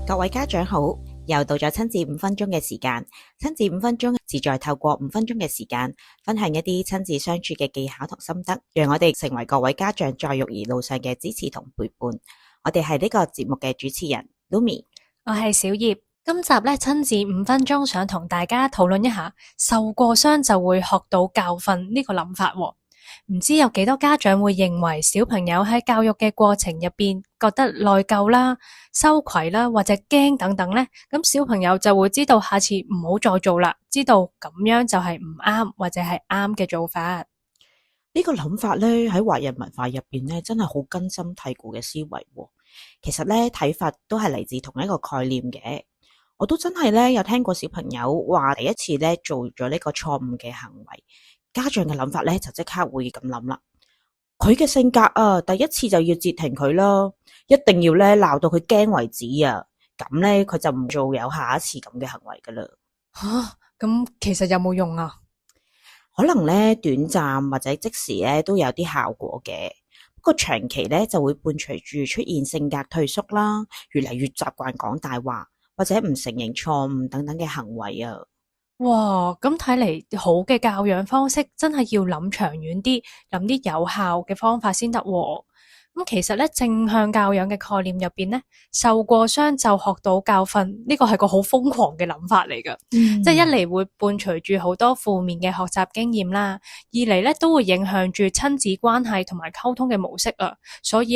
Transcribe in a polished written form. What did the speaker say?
各位家長好，又到咗親子5分鐘嘅時間。親子5分鐘旨在透過5分鐘嘅時間，分享一啲親子相處嘅技巧同心得，讓我哋成為各位家長在育兒路上嘅支持同陪伴。我哋係呢個節目嘅主持人 Lumi， 我係小葉。今集咧親子5分鐘，想同大家討論一下受過傷就會學到教訓呢個諗法。唔知有幾多家長會認為小朋友喺教育嘅過程入邊覺得內疚啦、羞愧啦或者驚等等呢？咁小朋友就會知道下次唔好再做啦，知道咁樣就係唔啱或者係啱嘅做法。呢個諗法呢，喺華人文化入邊呢，真係好根深蒂固嘅思維。其實呢，睇法都係嚟自同一個概念嘅。我都真係呢，有聽過小朋友話第一次呢做咗呢個錯誤嘅行為，家長嘅諗法呢就即刻會咁諗啦。佢嘅性格啊，第一次就要截停佢啦，一定要呢鬧到佢驚為止啊，咁呢佢就唔做有下一次咁嘅行為噶啦。咁其實有冇用啊？可能呢短暫或者即時呢都有啲效果嘅，不過長期呢就會伴隨住出現性格退縮啦，越嚟越習慣講大話或者唔承認錯誤等等嘅行為啊。哇，咁睇嚟好嘅教養方式真係要諗長遠啲，諗啲有效嘅方法先得。咁其實咧正向教養嘅概念入邊咧，受過傷就學到教訓，呢個係個好瘋狂嘅諗法嚟噶。即係一嚟會伴隨住好多負面嘅學習經驗啦，二嚟咧都會影響住親子關係同埋溝通嘅模式啊。所以咧